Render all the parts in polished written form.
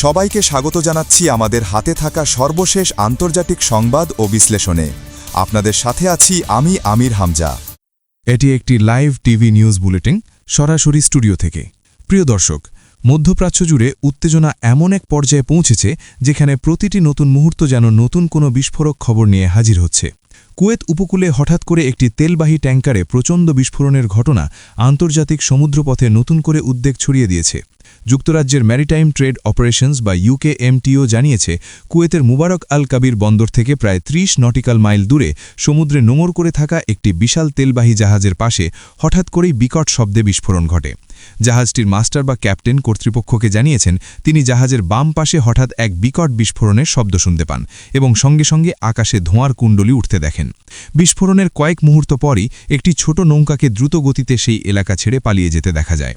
সবাইকে স্বাগত জানাচ্ছি আমাদের হাতে থাকা সর্বশেষ আন্তর্জাতিক সংবাদ ও বিশ্লেষণে। আপনাদের সাথে আছি আমি আমির হামজা। এটি একটি লাইভ টিভি নিউজ বুলেটিন সরাসরি স্টুডিও থেকে। প্রিয় দর্শক, মধ্যপ্রাচ্য জুড়ে উত্তেজনা এমন এক পর্যায়ে পৌঁছেছে যেখানে প্রতিটি নতুন মুহূর্ত যেন নতুন কোনো বিস্ফোরক খবর নিয়ে হাজির হচ্ছে। কুয়েত উপকূলে হঠাৎ করে একটি তেলবাহী ট্যাঙ্কারে প্রচণ্ড বিস্ফোরণের ঘটনা আন্তর্জাতিক সমুদ্রপথে নতুন করে উদ্বেগ ছড়িয়ে দিয়েছে। যুক্তরাজ্যের ম্যারিটাইম ট্রেড অপারেশনস বা ইউকেএমটিও জানিয়েছে, কুয়েতের মুবারক আল কাবির বন্দর থেকে প্রায় ৩০ নটিক্যাল মাইল দূরে সমুদ্রে নোঙর করে থাকা একটি বিশাল তেলবাহী জাহাজের পাশে হঠাৎ করেই বিকট শব্দে বিস্ফোরণ ঘটে। জাহাজটির মাস্টার বা ক্যাপ্টেন কর্তৃপক্ষকে জানিয়েছেন, তিনি জাহাজের বাম পাশে হঠাৎ এক বিকট বিস্ফোরণের শব্দ শুনতে পান এবং সঙ্গে সঙ্গে আকাশে ধোঁয়ার কুণ্ডলী উঠতে দেখেন। বিস্ফোরণের কয়েক মুহূর্ত পরই একটি ছোট নৌকাকে দ্রুত গতিতে সেই এলাকা ছেড়ে পালিয়ে যেতে দেখা যায়।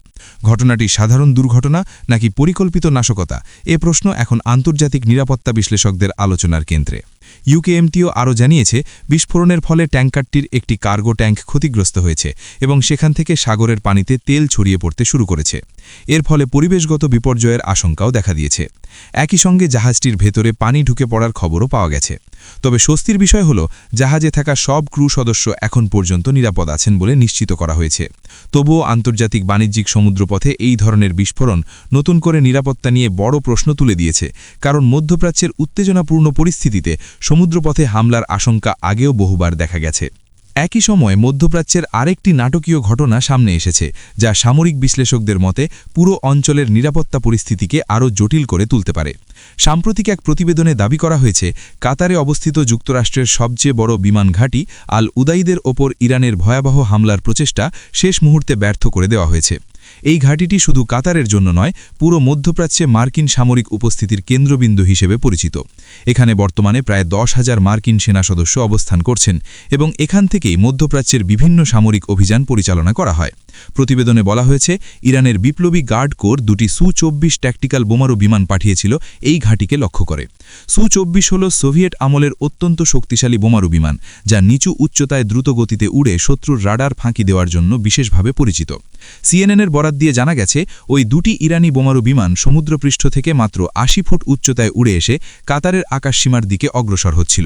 ঘটনাটি সাধারণ দুর্ঘটনা নাকি পরিকল্পিত নাশকতা, এ প্রশ্ন এখন আন্তর্জাতিক নিরাপত্তা বিশ্লেষকদের আলোচনার কেন্দ্রে। ইউকেএমটিও আরও জানিয়েছে, বিস্ফোরণের ফলে ট্যাঙ্কারটির একটি কার্গো ট্যাঙ্ক ক্ষতিগ্রস্ত হয়েছে এবং সেখান থেকে সাগরের পানিতে তেল ছড়িয়ে পড়তে শুরু করেছে। এর ফলে পরিবেশগত বিপর্যয়ের আশঙ্কাও দেখা দিয়েছে। একই সঙ্গে জাহাজটির ভেতরে পানি ঢুকে পড়ার খবরও পাওয়া গেছে। তবে স্বস্তির বিষয় হল, জাহাজে থাকা সব ক্রু সদস্য এখন পর্যন্ত নিরাপদ আছেন বলে নিশ্চিত করা হয়েছে। তবুও আন্তর্জাতিক বাণিজ্যিক সমুদ্রপথে এই ধরনের বিস্ফোরণ নতুন করে নিরাপত্তা নিয়ে বড় প্রশ্ন তুলে দিয়েছে, কারণ মধ্যপ্রাচ্যের উত্তেজনাপূর্ণ পরিস্থিতিতে সমুদ্রপথে হামলার আশঙ্কা আগেও বহুবার দেখা গেছে। একই সময় মধ্যপ্রাচ্যের আরেকটি নাটকীয় ঘটনা সামনে এসেছে, যা সামরিক বিশ্লেষকদের মতে পুরো অঞ্চলের নিরাপত্তা পরিস্থিতিকে আরও জটিল করে তুলতে পারে। সাম্প্রতিক এক প্রতিবেদনে দাবি করা হয়েছে, কাতারে অবস্থিত যুক্তরাষ্ট্রের সবচেয়ে বড় বিমান ঘাঁটি আল উদাইদের ওপর ইরানের ভয়াবহ হামলার প্রচেষ্টা শেষ মুহূর্তে ব্যর্থ করে দেওয়া হয়েছে। এই ঘাঁটিটি শুধু কাতারের জন্য নয়, পুরো মধ্যপ্রাচ্যে মার্কিন সামরিক উপস্থিতির কেন্দ্রবিন্দু হিসেবে পরিচিত। এখানে বর্তমানে প্রায় ১০,০০০ মার্কিন সেনা সদস্য অবস্থান করছেন এবং এখান থেকেই মধ্যপ্রাচ্যের বিভিন্ন সামরিক অভিযান পরিচালনা করা হয়। প্রতিবেদনে বলা হয়েছে, ইরানের বিপ্লবী গার্ড কোর দুটি সু-২৪ ট্যাকটিক্যাল বোমারু বিমান পাঠিয়েছিল এই ঘাঁটিকে লক্ষ্য করে। সু-২৪ হল সোভিয়েট আমলের অত্যন্ত শক্তিশালী বোমারু বিমান, যা নিচু উচ্চতায় দ্রুত গতিতে উড়ে শত্রুর রাডার ফাঁকি দেওয়ার জন্য বিশেষভাবে পরিচিত। সিএনএনের বরাত দিয়ে জানা গেছে, ওই দুটি ইরানি বোমারু বিমান সমুদ্রপৃষ্ঠ থেকে মাত্র ৮০ ফুট উচ্চতায় উড়ে এসে কাতারের আকাশসীমার দিকে অগ্রসর হচ্ছিল।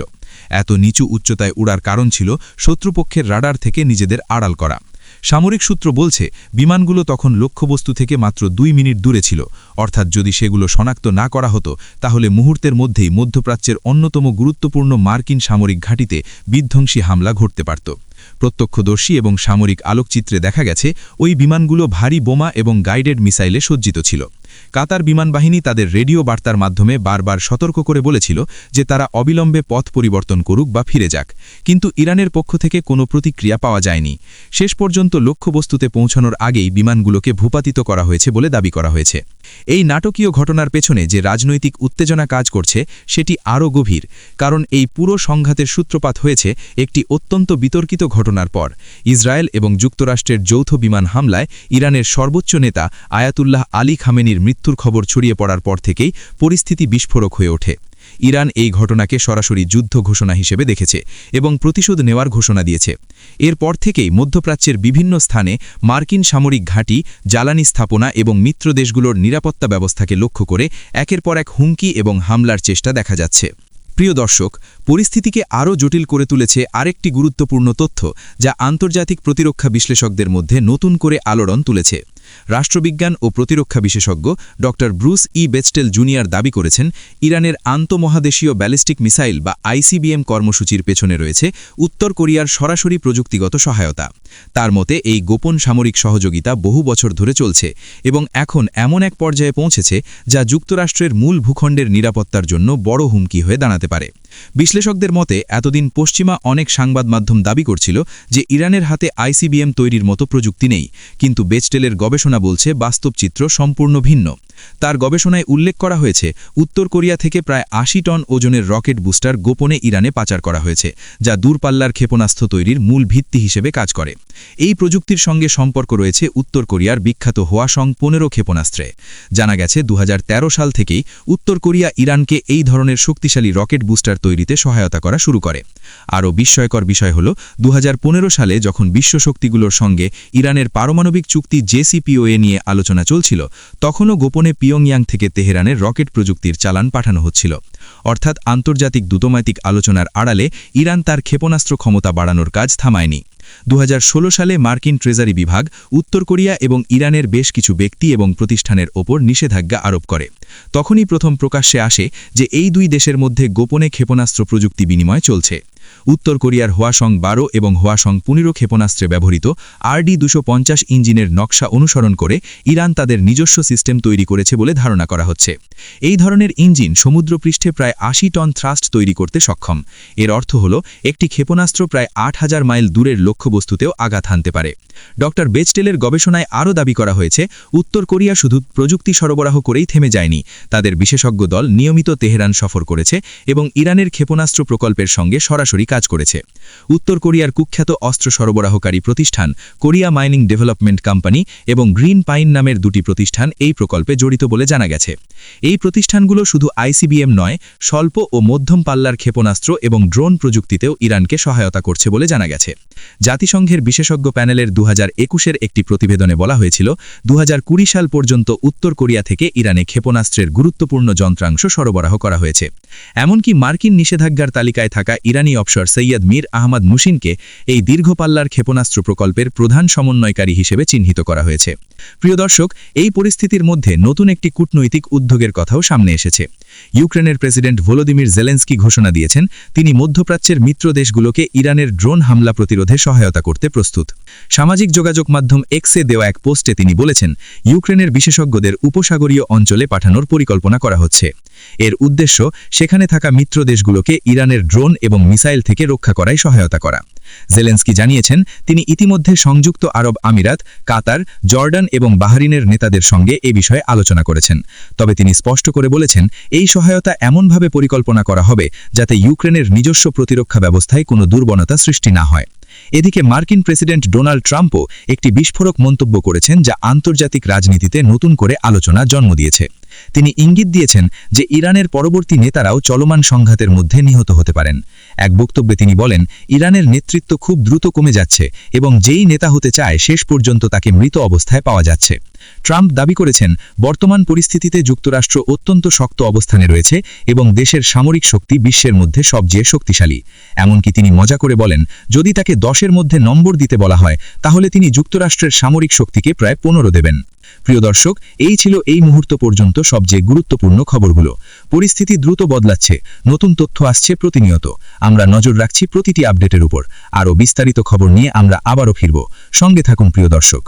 এত নিচু উচ্চতায় উড়ার কারণ ছিল শত্রুপক্ষের রাডার থেকে নিজেদের আড়াল করা। সামরিক সূত্র বলছে, বিমানগুলো তখন লক্ষ্যবস্তু থেকে মাত্র ২ মিনিট দূরে ছিল, অর্থাৎ যদি সেগুলো শনাক্ত না করা হতো তাহলে মুহূর্তের মধ্যেই মধ্যপ্রাচ্যের অন্যতম গুরুত্বপূর্ণ মার্কিন সামরিক ঘাঁটিতে বিধ্বংসী হামলা ঘটতে পারত। প্রত্যক্ষদর্শী এবং সামরিক আলোকচিত্রে দেখা গেছে, ওই বিমানগুলো ভারী বোমা এবং গাইডেড মিসাইলে সজ্জিত ছিল। কাতার বিমান বাহিনী তাদের রেডিও বার্তার মাধ্যমে বারবার সতর্ক করে বলেছিল যে তারা অবিলম্বে পথ পরিবর্তন করুক বা ফিরে যাক, কিন্তু ইরানের পক্ষ থেকে কোনো প্রতিক্রিয়া পাওয়া যায়নি। শেষ পর্যন্ত লক্ষ্যবস্তুতে পৌঁছানোর আগেই বিমানগুলোকে ভূপাতিত করা হয়েছে বলে দাবি করা হয়েছে। এই নাটকীয় ঘটনার পেছনে যে রাজনৈতিক উত্তেজনা কাজ করছে সেটি আরও গভীর, কারণ এই পুরো সংঘাতের সূত্রপাত হয়েছে একটি অত্যন্ত বিতর্কিত ঘটনার পর। ইসরায়েল এবং যুক্তরাষ্ট্রের যৌথ বিমান হামলায় ইরানের সর্বোচ্চ নেতা আয়াতুল্লাহ আলী খামেনির মৃত্যুর খবর ছড়িয়ে পড়ার পর থেকেই পরিস্থিতি বিস্ফোরক হয়ে ওঠে। ইরান এই ঘটনাকে সরাসরি যুদ্ধ ঘোষণা হিসেবে দেখেছে এবং প্রতিশোধ নেওয়ার ঘোষণা দিয়েছে। এরপর থেকেই মধ্যপ্রাচ্যের বিভিন্ন স্থানে মার্কিন সামরিক ঘাঁটি, জ্বালানি স্থাপনা এবং মিত্র দেশগুলোর নিরাপত্তা ব্যবস্থাকে লক্ষ্য করে একের পর এক হুমকি এবং হামলার চেষ্টা দেখা যাচ্ছে। প্রিয় দর্শক, পরিস্থিতিকে আরও জটিল করে তুলেছে আরেকটি গুরুত্বপূর্ণ তথ্য, যা আন্তর্জাতিক প্রতিরক্ষা বিশ্লেষকদের মধ্যে নতুন করে আলোড়ন তুলেছে। রাষ্ট্রবিজ্ঞান ও প্রতিরক্ষা বিশেষজ্ঞ ড. ব্রুস ই বেচটেল জুনিয়র দাবি করেছেন, ইরানের আন্তঃমহাদেশীয় ব্যালিস্টিক মিসাইল বা আইসিবিএম কর্মসূচির পেছনে রয়েছে উত্তর কোরিয়ার সরাসরি প্রযুক্তিগত সহায়তা। তার মতে, এই গোপন সামরিক সহযোগিতা বহু বছর ধরে চলছে এবং এখন এমন এক পর্যায়ে পৌঁছেছে যা যুক্তরাষ্ট্রের মূল ভূখণ্ডের নিরাপত্তার জন্য বড় হুমকি হয়ে দাঁড়াতে পারে। বিশ্লেষকদের মতে, এতদিন পশ্চিমা অনেক সংবাদ মাধ্যম দাবি করছিল যে ইরানের হাতে আইসিবিএম তৈরির মতো প্রযুক্তি নেই, কিন্তু বেচটেলের গবেষণা বলছে বাস্তব চিত্র সম্পূর্ণ ভিন্ন। তার গবেষণায় উল্লেখ করা হয়েছে, উত্তর কোরিয়া থেকে প্রায় ৮০ টন ওজনের রকেট বুস্টার গোপনে ইরানে পাচার করা হয়েছে, যা দূরপাল্লার ক্ষেপণাস্ত্র তৈরির মূল ভিত্তি হিসেবে কাজ করে। এই প্রযুক্তির সঙ্গে সম্পর্ক রয়েছে উত্তর কোরিয়ার বিখ্যাত হোয়াসং ১৫ ক্ষেপণাস্ত্রে। জানা গেছে, ২০১৩ সাল থেকেই উত্তর কোরিয়া ইরানকে এই ধরনের শক্তিশালী রকেট বুস্টার তৈরিতে সহায়তা করা শুরু করে। আরও বিস্ময়কর বিষয় হল, ২০১৫ সালে যখন বিশ্ব শক্তিগুলোর সঙ্গে ইরানের পারমাণবিক চুক্তি JCPOA JCPOA নিয়ে আলোচনা চলছিল তখনও গোপনে পিয়ংইয়াং থেকে তেহরানের রকেট প্রযুক্তির চালান পাঠানো হচ্ছিল অর্থাৎ আন্তর্জাতিক দূতনৈতিক আলোচনার আড়ালে ইরান তার ক্ষেপণাস্ত্র ক্ষমতা বাড়ানোর কাজ থামায়নি 2016 সালে মার্কিন ট্রেজারি বিভাগ উত্তর কোরিয়া এবং ইরানের বেশ কিছু ব্যক্তি এবং প্রতিষ্ঠানের ওপর নিষেধাজ্ঞা আরোপ করে তখনই প্রথম প্রকাশ্যে আসে যে এই দুই দেশের মধ্যে গোপনে ক্ষেপণাস্ত্র প্রযুক্তি বিনিময় চলছে উত্তর কোরিয়ার হোয়াসং 12 এবং হোয়াসং 15 ক্ষেপণাস্ত্রে ব্যবহৃত RD-250 ইঞ্জিনের নকশা অনুসরণ করে ইরান তাদের নিজস্ব সিস্টেম তৈরি করেছে বলে ধারণা করা হচ্ছে এই ধরনের ইঞ্জিন সমুদ্রপৃষ্ঠে প্রায় 80 টন থ্রাস্ট তৈরি করতে সক্ষম এর অর্থ হল একটি ক্ষেপণাস্ত্র প্রায় 8000 মাইল দূরের লক্ষ্যবস্তুতেও আঘাত হানতে পারে ডক্টর বেচটেলের গবেষণায় আরও দাবি করা হয়েছে উত্তর কোরিয়া শুধু প্রযুক্তি সরবরাহ করেই থেমে যায়নি তাদের বিশেষজ্ঞ দল নিয়মিত তেহরান সফর করেছে এবং ইরানের ক্ষেপণাস্ত্র প্রকল্পের সঙ্গে সরাসরি কাজ করেছে উত্তর কোরিয়ার কুখ্যাত অস্ত্র সরবরাহকারী প্রতিষ্ঠান কোরিয়া মাইনিং ডেভেলপমেন্ট কোম্পানি এবং গ্রিন পাইন নামের দুটি প্রতিষ্ঠান এই প্রকল্পে জড়িত বলে জানা গেছে এই প্রতিষ্ঠানগুলো শুধু ICBM নয় স্বল্প ও মধ্যম পাল্লার ক্ষেপণাস্ত্র এবং ড্রোন প্রযুক্তিতেও ইরানকে সহায়তা করছে বলে জানা গেছে জাতিসংঘের বিশেষজ্ঞ প্যানেলের 2021-এর একটি প্রতিবেদনে বলা হয়েছিল 2020 সাল পর্যন্ত উত্তর কোরিয়া থেকে ইরানে ক্ষেপণাস্ত্রের গুরুত্বপূর্ণ যন্ত্রাংশ সরবরাহ করা হয়েছে এমনকি মার্কিন নিষেধাজ্ঞার তালিকায় থাকা ইরানি অফশর সৈয়দ মীর আহমদ মুশিনকে এই দীর্ঘ পাল্লার ক্ষেপণাস্ত্র প্রকল্পের প্রধান সমন্বয়কারী হিসেবে চিহ্নিত করা হয়েছে প্রিয় দর্শক এই পরিস্থিতির মধ্যে নতুন একটি কূটনৈতিক উদ্যোগের কথাও সামনে এসেছে ইউক্রেনের প্রেসিডেন্ট ভলোদিমির জেলেন্সকি ঘোষণা দিয়েছেন তিনি মধ্যপ্রাচ্যের মিত্র দেশগুলোকে ইরানের ড্রোন হামলা প্রতিরোধে সহায়তা করতে প্রস্তুত সামাজিক যোগাযোগ মাধ্যম এক্সে দেওয়া এক পোস্টে তিনি বলেছেন ইউক্রেনের বিশেষজ্ঞদের উপসাগরীয় অঞ্চলে পাঠানোর পরিকল্পনা করা হচ্ছে এর উদ্দেশ্য সেখানে থাকা মিত্র দেশগুলোকে ইরানের ড্রোন এবং মিসাইল থেকে রক্ষা করায় সহায়তা করা জেলেন্সকি জানিয়েছেন তিনি ইতিমধ্যে সংযুক্ত আরব আমিরাত কাতার জর্ডান এবং বাহরিনের নেতাদের সঙ্গে এ বিষয়ে আলোচনা করেছেন তবে তিনি স্পষ্ট করে বলেছেন এই সহায়তা এমনভাবে পরিকল্পনা করা হবে যাতে ইউক্রেনের নিজস্ব প্রতিরক্ষা ব্যবস্থায় কোনো দুর্বলতা সৃষ্টি না হয় এদিকে মার্কিন প্রেসিডেন্ট ডোনাল্ড ট্রাম্পও একটি বিস্ফোরক মন্তব্য করেছেন যা আন্তর্জাতিক রাজনীতিতে নতুন করে আলোচনা জন্ম দিয়েছে তিনি ইঙ্গিত দিয়েছেন যে ইরানের পরবর্তী নেতারাও চলমান সংঘাতের মধ্যে নিহত হতে পারেন এক বক্তব্যে তিনি বলেন ইরানের নেতৃত্ব খুব দ্রুত কমে যাচ্ছে এবং যেই নেতা হতে চায় শেষ পর্যন্ত তাকে মৃত অবস্থায় পাওয়া যাচ্ছে ট্রাম্প দাবি করেছেন বর্তমান পরিস্থিতিতে যুক্তরাষ্ট্র অত্যন্ত শক্ত অবস্থানে রয়েছে এবং দেশের সামরিক শক্তি বিশ্বের মধ্যে সবচেয়ে শক্তিশালী এমনকি তিনি মজা করে বলেন যদি তাকে 10-এর মধ্যে নম্বর দিতে বলা হয় তাহলে তিনি যুক্তরাষ্ট্রের সামরিক শক্তিকে প্রায় 15 দেবেন প্রিয় দর্শক এই ছিল এই মুহূর্ত পর্যন্ত সবচেয়ে গুরুত্বপূর্ণ খবরগুলো পরিস্থিতি দ্রুত বদলাচ্ছে নতুন তথ্য আসছে প্রতিনিয়ত আমরা নজর রাখছি প্রতিটি আপডেটের উপর আরও বিস্তারিত খবর নিয়ে আমরা আবারও ফিরব সঙ্গে থাকুন প্রিয় দর্শক